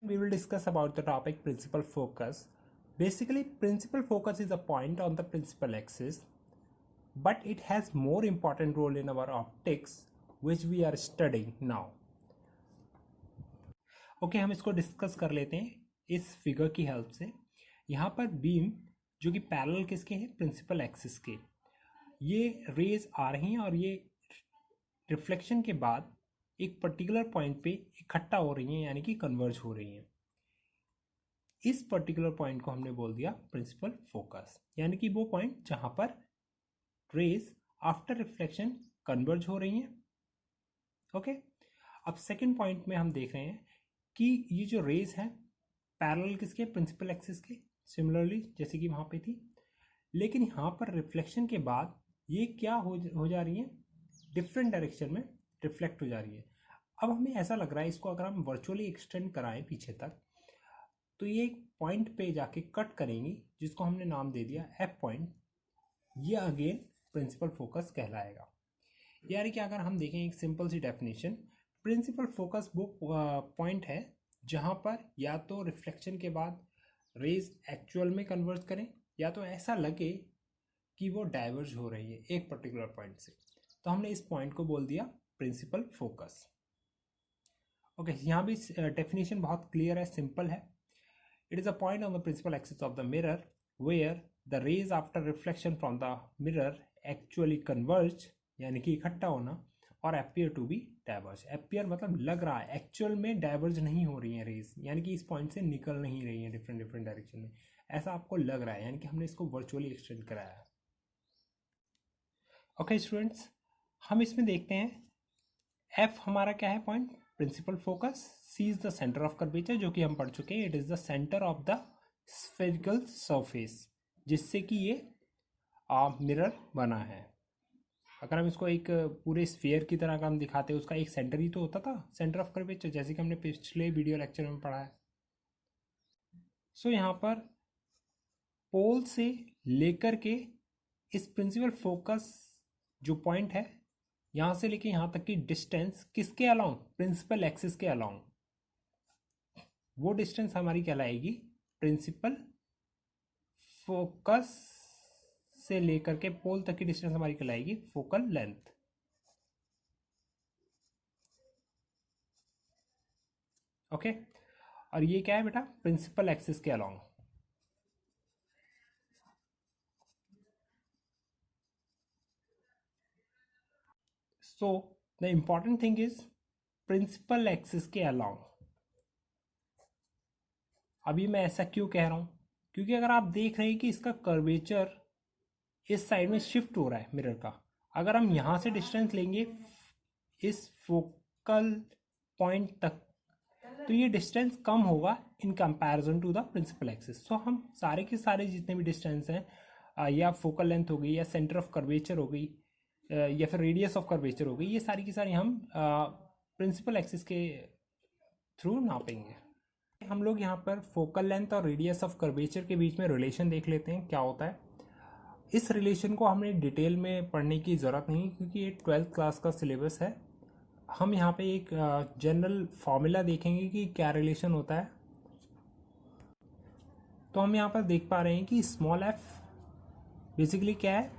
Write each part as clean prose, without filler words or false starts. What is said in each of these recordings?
we will discuss about the topic principal focus. Basically, principal focus is a point on the principal axis, but it has more important role in our optics, which we are studying now. Okay, हम इसको discuss कर लेते हैं इस figure की help से। यहाँ पर बीम जो कि पैरेलल किसके हैं, प्रिंसिपल एक्सिस के, ये रेज आ रही हैं और ये रिफ्लेक्शन के बाद एक पर्टिकुलर पॉइंट पे इकट्ठा हो रही हैं, यानी कि कन्वर्ज हो रही हैं। इस पर्टिकुलर पॉइंट को हमने बोल दिया प्रिंसिपल फोकस, यानी कि वो पॉइंट जहां पर रेज आफ्टर रिफ्लेक्शन कन्वर्ज हो रही हैं। ओके, अब सेकंड पॉइंट में हम देख रहे हैं कि ये जो रेज हैं पैरेलल किसके, प्रिंसिपल एक्सिस के, सिमिलरली जैसे कि वहां पे थी, लेकिन यहाँ पर रिफ्लेक्शन के बाद ये क्या हो जा रही है, डिफरेंट डायरेक्शन में रिफ्लेक्ट हो जा रही है। अब हमें ऐसा लग रहा है इसको अगर हम वर्चुअली एक्सटेंड कराएं पीछे तक, तो ये एक पॉइंट पे जाके कट करेंगी जिसको हमने नाम दे दिया एफ पॉइंट। ये अगेन प्रिंसिपल फोकस कहलाएगा। यानी कि अगर हम देखें एक सिंपल सी डेफिनेशन, प्रिंसिपल फोकस वो पॉइंट है जहाँ पर या तो रिफ्लेक्शन के बाद रेज एक्चुअल में कन्वर्ज करें, या तो ऐसा लगे कि वो डाइवर्ज हो रही है एक पर्टिकुलर पॉइंट से, तो हमने इस पॉइंट को बोल दिया प्रिंसिपल फोकस। ओके, यहाँ भी डेफिनेशन बहुत क्लियर है, सिंपल है। It is a point on the principal axis of the mirror where the rays after reflection from the mirror actually converge, यानी कि इकट्ठा होना, और appear to be diverge. appear मतलब लग रहा है, एक्चुअल में डाइवर्ज नहीं हो रही है रेज, यानी कि इस पॉइंट से निकल नहीं रही है डिफरेंट डायरेक्शन में, ऐसा आपको लग रहा है, यानी कि हमने इसको वर्चुअली एक्सटेंड कराया है। ओके स्टूडेंट्स, हम इसमें देखते हैं एफ हमारा क्या है point, principal focus. C is the centre of curvature, जो कि हम पढ़ चुके हैं, it is the centre of the spherical surface, जिससे कि ये मिरर बना है। अगर हम इसको एक पूरे स्फीयर की तरह का हम दिखाते हैं, उसका एक सेंटर ही तो होता था, सेंटर ऑफ कर्वेचर, जैसे कि हमने पिछले वीडियो लेक्चर में पढ़ा है। सो यहाँ पर पोल से लेकर के इस प्रिंसिपल फोकस जो पॉइंट है, यहाँ से लेके यहाँ तक की डिस्टेंस किसके अलाउंग, प्रिंसिपल एक्सिस के अलाउंग, वो डिस्टेंस हमारी कहलाएगी प्रिंसिपल फोकस से लेकर के पोल तक की डिस्टेंस हमारी कहलाएगी फोकल लेंथ। ओके, और ये क्या है बेटा, प्रिंसिपल एक्सिस के along. So the important thing is principal axis के अलोंग। अभी मैं ऐसा क्यों कह रहा हूं, क्योंकि अगर आप देख रहे हैं कि इसका कर्वेचर इस साइड में शिफ्ट हो रहा है मिरर का, अगर हम यहां से डिस्टेंस लेंगे इस फोकल पॉइंट तक, तो ये डिस्टेंस कम होगा in comparison to the principal axis. So हम सारे के सारे जितने भी डिस्टेंस हैं, या फोकल लेंथ हो गई, या सेंटर ऑफ कर्वेचर हो गई, या फिर रेडियस ऑफ कर्वेचर हो गई, ये सारी की सारी हम प्रिंसिपल एक्सिस के थ्रू नापेंगे। हम लोग यहाँ पर फोकल लेंथ और रेडियस ऑफ कर्वेचर के बीच में रिलेशन देख लेते हैं क्या होता है। इस रिलेशन को हमें डिटेल में पढ़ने की ज़रूरत नहीं, क्योंकि ये 12th क्लास का सिलेबस है। हम यहाँ पे एक जनरल फॉर्मूला देखेंगे कि क्या रिलेशन होता है। तो हम यहाँ पर देख पा रहे हैं कि स्मॉल एफ बेसिकली क्या है,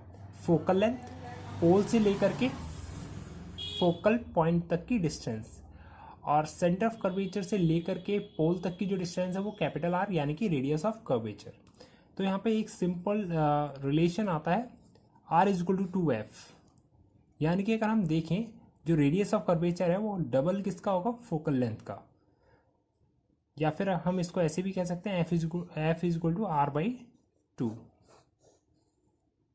फोकल लेंथ, पोल से लेकर के फोकल पॉइंट तक की डिस्टेंस, और सेंटर ऑफ कर्वेचर से लेकर के पोल तक की जो डिस्टेंस है वो कैपिटल आर, यानी कि रेडियस ऑफ कर्वेचर। तो यहाँ पे एक सिंपल रिलेशन आता है are is equal to 2f, यानी कि अगर हम देखें जो रेडियस ऑफ कर्वेचर है वो डबल किसका होगा, फोकल लेंथ का, या फिर हम इसको ऐसे भी कह सकते हैं F is equal to R by 2।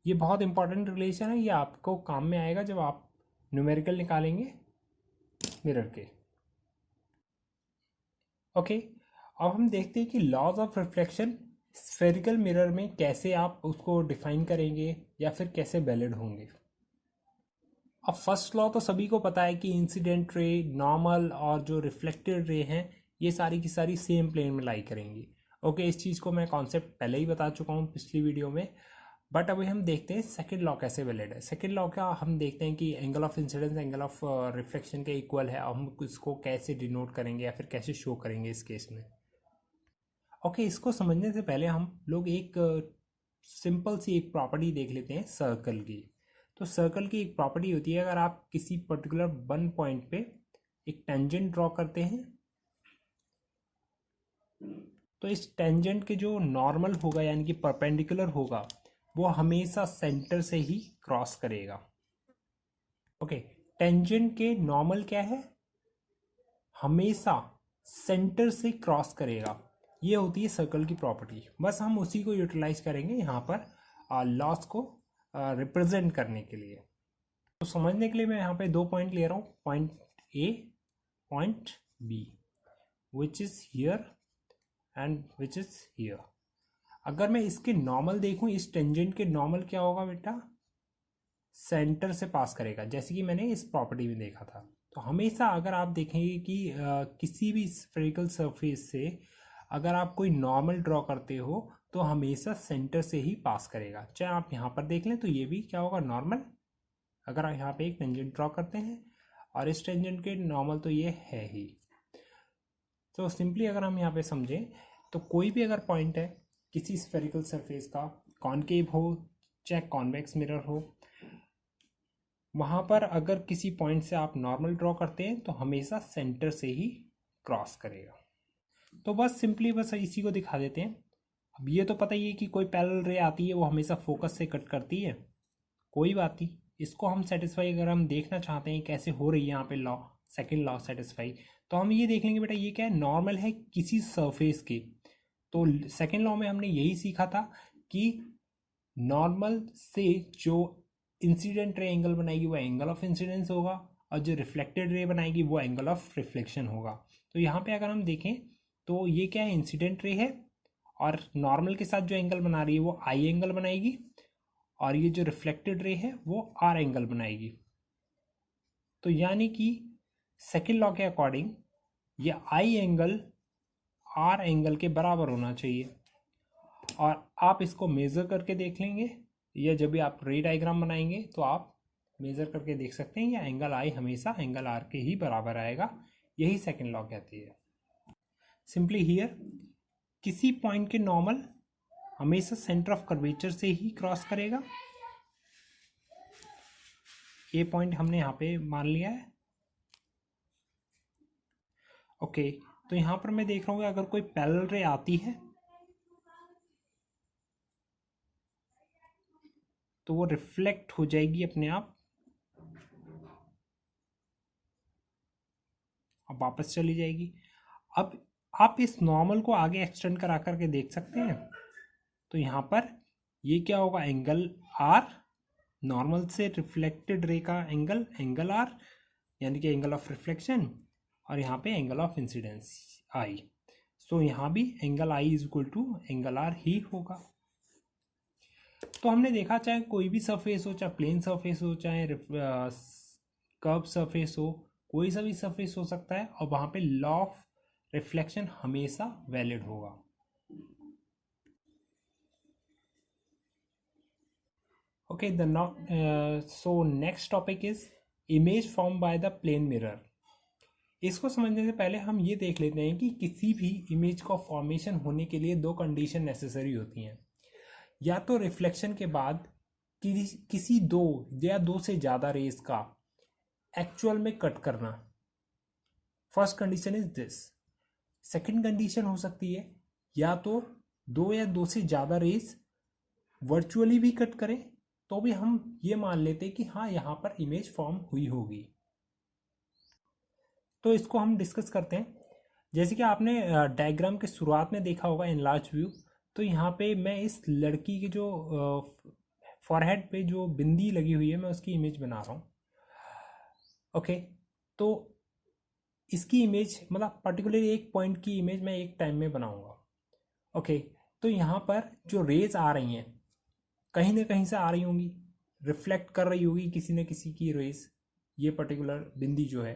ये बहुत इंपॉर्टेंट रिलेशन है, ये आपको काम में आएगा जब आप न्यूमेरिकल निकालेंगे मिरर के। ओके, अब हम देखते हैं कि laws of reflection spherical mirror में कैसे आप उसको डिफाइन करेंगे, या फिर कैसे वैलिड होंगे। अब फर्स्ट लॉ तो सभी को पता है कि इंसिडेंट रे, नॉर्मल और जो रिफ्लेक्टेड रे हैं, ये सारी की सारी सेम प्लेन में लाई करेंगी। ओके, इस चीज़ को मैं कॉन्सेप्ट पहले ही बता चुका हूँ पिछली वीडियो में, बट अभी हम देखते हैं सेकंड लॉ कैसे वैलिड है। सेकंड लॉ का हम देखते हैं कि angle of incidence angle of reflection के इक्वल है। हम इसको कैसे डिनोट करेंगे या फिर कैसे शो करेंगे इस केस में। ओके, इसको समझने से पहले हम लोग एक सिंपल सी एक प्रॉपर्टी देख लेते हैं सर्कल की। तो सर्कल की एक प्रॉपर्टी होती है, अगर आप किसी पर्टिकुलर वन पॉइंट पे एक टेंजेंट ड्रॉ करते हैं तो इस टेंजेंट के जो नॉर्मल होगा यानी कि परपेंडिकुलर होगा वो हमेशा सेंटर से ही क्रॉस करेगा। ओके, टेंजेंट के नॉर्मल क्या है, हमेशा सेंटर से क्रॉस करेगा। ये होती है सर्कल की प्रॉपर्टी। बस हम उसी को यूटिलाइज करेंगे यहाँ पर लॉस को रिप्रेजेंट करने के लिए। तो समझने के लिए मैं यहाँ पे दो पॉइंट ले रहा हूँ, point A, point B, which is here and which is here. अगर मैं इसके नॉर्मल देखूँ, इस टेंजेंट के नॉर्मल क्या होगा बेटा, सेंटर से पास करेगा, जैसे कि मैंने इस प्रॉपर्टी में देखा था। तो हमेशा अगर आप देखेंगे कि किसी भी स्फेरिकल सरफेस से अगर आप कोई नॉर्मल ड्रॉ करते हो तो हमेशा सेंटर से ही पास करेगा। चाहे आप यहाँ पर देख लें तो ये भी क्या होगा, नॉर्मल। अगर आप यहाँ पे एक टेंजेंट ड्रॉ करते हैं और इस टेंजेंट के नॉर्मल तो ये है ही। तो सिंपली अगर हम यहाँ पे समझें तो कोई भी अगर पॉइंट है किसी स्फेरिकल सरफेस का, कॉनकेव हो चाहे कॉन्वेक्स मिरर हो, वहाँ पर अगर किसी पॉइंट से आप नॉर्मल ड्रॉ करते हैं तो हमेशा सेंटर से ही क्रॉस करेगा। तो बस सिंपली बस इसी को दिखा देते हैं। अब ये तो पता ही है कि कोई पैरेलल रे आती है वो हमेशा फोकस से कट करती है, कोई बात नहीं। इसको हम सेटिस्फाई अगर हम देखना चाहते हैं कैसे हो रही है यहाँ पे लॉ, सेकंड लॉ सेटिस्फाई, तो हम ये देख लेंगे बेटा ये क्या है, नॉर्मल है किसी सरफेस के। तो सेकंड लॉ में हमने यही सीखा था कि नॉर्मल से जो इंसिडेंट रे एंगल बनाएगी वो एंगल ऑफ इंसिडेंस होगा और जो रिफ्लेक्टेड रे बनाएगी वो एंगल ऑफ रिफ्लेक्शन होगा। तो यहाँ पे अगर हम देखें तो ये क्या है, इंसिडेंट रे है और नॉर्मल के साथ जो एंगल बना रही है वो आई एंगल बनाएगी और ये जो रिफ्लेक्टेड रे है वो आर एंगल बनाएगी। तो यानी कि सेकेंड लॉ के अकॉर्डिंग ये आई एंगल आर एंगल के बराबर होना चाहिए। और आप इसको मेज़र करके देख लेंगे या जब भी आप रे डायग्राम बनाएंगे तो आप मेज़र करके देख सकते हैं, या एंगल आई हमेशा एंगल आर के ही बराबर आएगा। यही सेकेंड लॉ कहती है। सिंपली हियर किसी पॉइंट के नॉर्मल हमेशा सेंटर ऑफ कर्वेचर से ही क्रॉस करेगा। ये पॉइंट हमने यहाँ पे मान लिया है। ओके, तो यहाँ पर मैं देख रहा हूँ अगर कोई पैरेलल रे आती है तो वो रिफ्लेक्ट हो जाएगी अपने आप, अब वापस चली जाएगी। अब आप इस नॉर्मल को आगे एक्सटेंड करा करके देख सकते हैं। तो यहाँ पर ये क्या होगा, एंगल आर, नॉर्मल से रिफ्लेक्टेड रे का एंगल, एंगल आर यानी कि एंगल ऑफ रिफ्लेक्शन, और यहाँ पे angle of incidence I. So यहाँ भी angle I is equal to angle R ही होगा। तो हमने देखा चाहे कोई भी सरफेस हो, चाहे प्लेन सरफेस हो, चाहे कर्व सरफेस हो, कोई सा भी सरफेस हो सकता है और वहाँ पे लॉ ऑफ रिफ्लेक्शन हमेशा वैलिड होगा। Okay, so next topic is image form by the plane mirror. इसको समझने से पहले हम ये देख लेते हैं कि किसी भी इमेज का फॉर्मेशन होने के लिए दो कंडीशन नेसेसरी होती हैं। या तो रिफ्लेक्शन के बाद किसी दो या दो से ज़्यादा रेज का एक्चुअल में कट करना, first condition is this. Second condition हो सकती है या तो दो या दो से ज़्यादा रेज वर्चुअली भी कट करें तो भी हम ये मान लेते हैं कि हाँ यहाँ पर इमेज फॉर्म हुई होगी। तो इसको हम डिस्कस करते हैं। जैसे कि आपने डायग्राम के शुरुआत में देखा होगा एनलार्ज व्यू, तो यहाँ पे मैं इस लड़की की जो फॉरहेड पे जो बिंदी लगी हुई है मैं उसकी इमेज बना रहा हूँ। ओके, तो इसकी इमेज मतलब पर्टिकुलरली एक पॉइंट की इमेज मैं एक टाइम में बनाऊंगा। ओके, तो यहाँ पर जो रेज आ रही हैं कहीं ना कहीं से आ रही होंगी, रिफ्लेक्ट कर रही होगी किसी न किसी की रेज, ये पर्टिकुलर बिंदी जो है।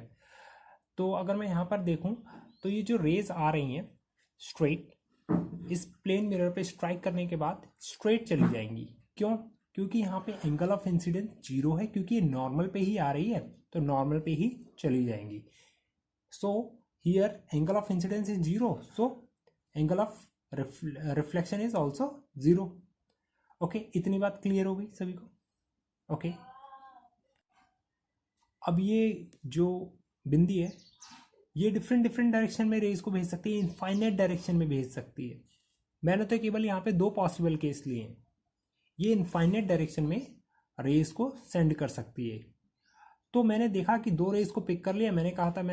तो अगर मैं यहाँ पर देखूँ तो ये जो रेज आ रही हैं स्ट्रेट इस प्लेन मिरर पे स्ट्राइक करने के बाद स्ट्रेट चली जाएंगी। क्यों? क्योंकि यहाँ पे एंगल ऑफ इंसिडेंस जीरो है, क्योंकि ये नॉर्मल पे ही आ रही है तो नॉर्मल पे ही चली जाएंगी। So here angle of incidence is zero, so angle of reflection is also zero. Okay, इतनी बात क्लियर हो गई सभी को? ओके, अब ये जो बिंदी है ये डिफरेंट डिफरेंट डायरेक्शन में रेज को भेज सकती है, इनफाइनाइट डायरेक्शन में भेज सकती है। मैंने तो केवल यहाँ पे दो पॉसिबल केस लिए हैं। ये इनफाइनाइट डायरेक्शन में रेज को सेंड कर सकती है। तो मैंने देखा कि दो रेज को पिक कर लिया। मैंने कहा था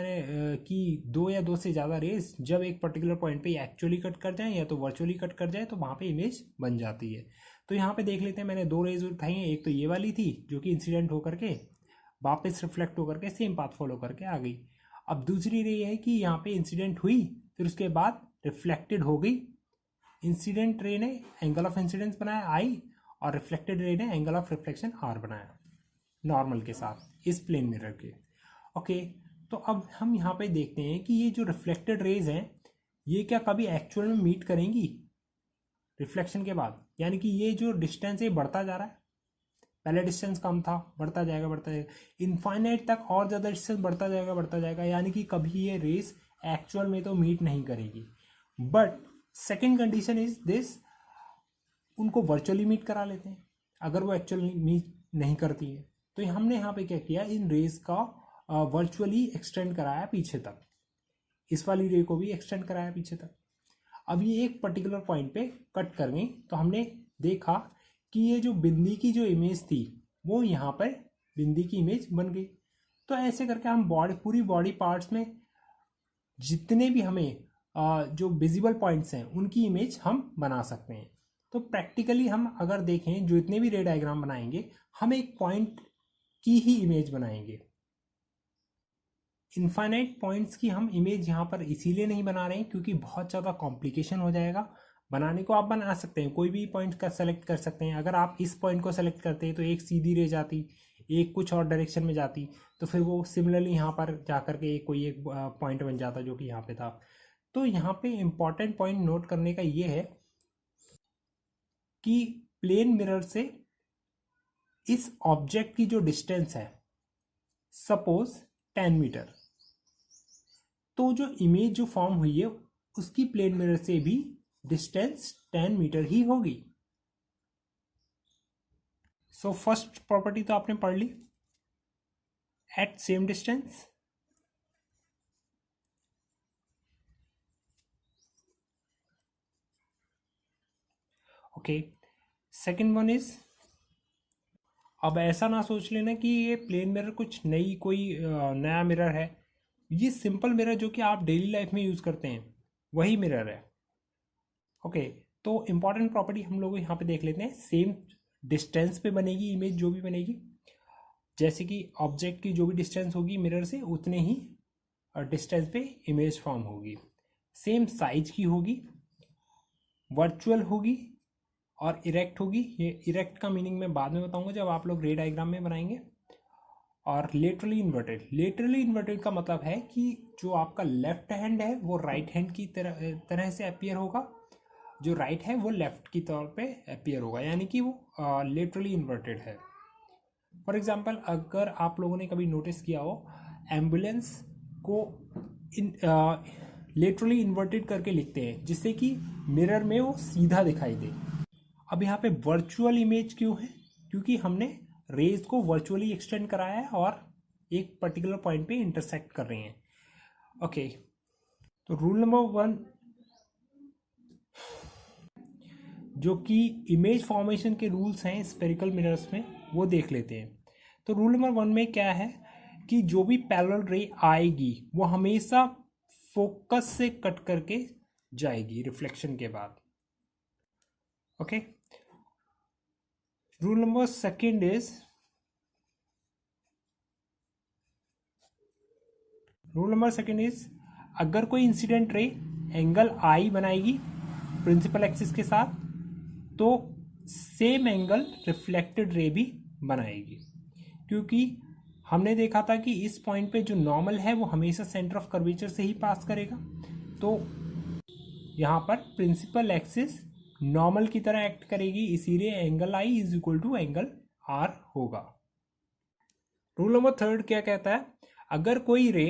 कि दो या दो से ज़्यादा रेज जब एक पर्टिकुलर पॉइंट पे एक्चुअली कट कर जाए या तो वर्चुअली कट कर जाए तो वहाँ पे इमेज बन जाती है। तो यहाँ पे देख लेते हैं, मैंने दो रेज उठाई हैं। एक तो ये वाली थी जो कि इंसिडेंट होकर के वापस रिफ्लेक्ट होकर के सेम पाथ फॉलो करके आ गई। अब दूसरी रे है कि यहाँ पे इंसिडेंट हुई, फिर उसके बाद रिफ्लेक्टेड हो गई। इंसिडेंट रे ने एंगल ऑफ इंसिडेंस बनाया आई, और रिफ्लेक्टेड रे ने एंगल ऑफ रिफ्लेक्शन आर बनाया नॉर्मल के साथ इस प्लेन मिरर के। ओके, तो अब हम यहाँ पे देखते हैं कि ये जो रिफ्लेक्टेड रेज हैं ये क्या कभी एक्चुअल में मीट करेंगी रिफ्लेक्शन के बाद? यानी कि ये जो डिस्टेंस है बढ़ता जा रहा है, पहले डिस्टेंस कम था, बढ़ता जाएगा बढ़ता जाएगा, इनफाइनाइट तक और ज़्यादा डिस्टेंस बढ़ता जाएगा, यानी कि कभी ये रेस एक्चुअल में तो मीट नहीं करेगी। But second condition is this, उनको वर्चुअली मीट करा लेते हैं अगर वो एक्चुअली मीट नहीं करती है। तो हमने यहाँ पे क्या किया, इन रेस का वर्चुअली एक्सटेंड कराया पीछे तक, इस वाली रे को भी एक्सटेंड कराया पीछे तक। अब ये एक पर्टिकुलर पॉइंट पे कट कर गई, तो हमने देखा कि ये जो बिंदी की जो इमेज थी वो यहाँ पर बिंदी की इमेज बन गई। तो ऐसे करके हम पूरी बॉडी पार्ट्स में जितने भी हमें जो विजिबल पॉइंट्स हैं उनकी इमेज हम बना सकते हैं। तो प्रैक्टिकली हम अगर देखें, जो इतने भी रे डायग्राम बनाएंगे हम एक पॉइंट की ही इमेज बनाएंगे। इनफाइनाइट पॉइंट्स की हम इमेज यहाँ पर इसीलिए नहीं बना रहे हैं क्योंकि बहुत ज़्यादा कॉम्प्लिकेशन हो जाएगा। बनाने को आप बना सकते हैं, कोई भी पॉइंट का सेलेक्ट कर सकते हैं। अगर आप इस पॉइंट को सेलेक्ट करते हैं तो एक सीधी रे जाती, एक कुछ और डायरेक्शन में जाती, तो फिर वो सिमिलरली यहाँ पर जा करके एक पॉइंट बन जाता जो कि यहाँ पे था। तो यहाँ पे इम्पॉर्टेंट पॉइंट नोट करने का ये है कि प्लेन मिरर से इस ऑब्जेक्ट की जो डिस्टेंस है सपोज 10 मीटर, तो जो इमेज जो फॉर्म हुई है उसकी प्लेन मिरर से भी डिस्टेंस 10 मीटर ही होगी। सो फर्स्ट प्रॉपर्टी तो आपने पढ़ ली, at same distance. Okay, second one is, अब ऐसा ना सोच लेना कि ये प्लेन मिरर कुछ नया मिरर है। ये सिंपल मिरर जो कि आप डेली लाइफ में यूज़ करते हैं वही मिरर है। ओके, तो इम्पॉर्टेंट प्रॉपर्टी हम लोग यहाँ पे देख लेते हैं। सेम डिस्टेंस पे बनेगी इमेज जो भी बनेगी, जैसे कि ऑब्जेक्ट की जो भी डिस्टेंस होगी मिरर से उतने ही डिस्टेंस पे इमेज फॉर्म होगी। सेम साइज की होगी, वर्चुअल होगी और इरेक्ट होगी। ये इरेक्ट का मीनिंग मैं बाद में बताऊंगा जब आप लोग रे डायग्राम में बनाएंगे। और लेटरली इन्वर्टेड का मतलब है कि जो आपका लेफ्ट हैंड है वो राइट हैंड की तरह से अपीयर होगा, जो राइट है वो लेफ्ट की तौर पे अपीयर होगा, यानी कि वो लेटरली इन्वर्टेड है। फॉर एग्जांपल, अगर आप लोगों ने कभी नोटिस किया हो, एम्बुलेंस को लेटरली इन्वर्टेड करके लिखते हैं जिससे कि मिरर में वो सीधा दिखाई दे। अब यहाँ पे वर्चुअल इमेज क्यों है? क्योंकि हमने रेज को वर्चुअली एक्सटेंड कराया है और एक पर्टिकुलर पॉइंट पे इंटरसेक्ट कर रहे हैं। ओके, तो रूल नंबर 1 जो कि इमेज फॉर्मेशन के रूल्स हैं स्फेरिकल मिरर्स में वो देख लेते हैं। तो रूल नंबर 1 में क्या है कि जो भी पैरेलल रे आएगी वो हमेशा फोकस से कट करके जाएगी रिफ्लेक्शन के बाद। Okay, rule number second is, अगर कोई इंसिडेंट रे एंगल आई बनाएगी प्रिंसिपल एक्सिस के साथ तो सेम एंगल रिफ्लेक्टेड रे भी बनाएगी, क्योंकि हमने देखा था कि इस पॉइंट पे जो नॉर्मल है वो हमेशा सेंटर ऑफ कर्वेचर से ही पास करेगा। तो यहाँ पर प्रिंसिपल एक्सिस नॉर्मल की तरह एक्ट करेगी, इसीलिए angle I is equal to angle R होगा। रूल नंबर 3 क्या कहता है, अगर कोई रे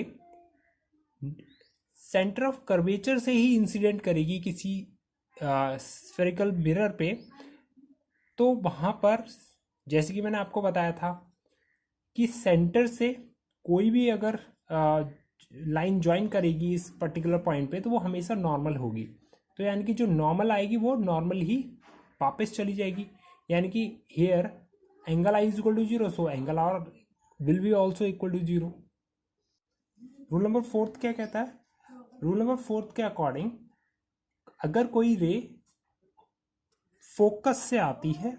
सेंटर ऑफ कर्वेचर से ही इंसिडेंट करेगी किसी स्फेरिकल मिरर पे, तो वहाँ पर जैसे कि मैंने आपको बताया था कि सेंटर से कोई भी अगर लाइन ज्वाइन करेगी इस पर्टिकुलर पॉइंट पे, तो वो हमेशा नॉर्मल होगी। तो यानी कि जो नॉर्मल आएगी वो नॉर्मल ही वापस चली जाएगी। यानी कि here angle I is equal to zero, so angle R will be also equal to zero. Rule number fourth क्या कहता है? रूल नंबर फोर्थ के अकॉर्डिंग अगर कोई रे फोकस से आती है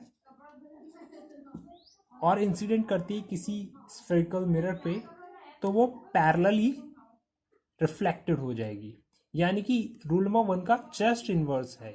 और इंसिडेंट करती है किसी स्फेरिकल मिरर पे, तो वो पैरेलली रिफ्लेक्टेड हो जाएगी। यानी कि रूल नंबर वन का जस्ट इनवर्स है।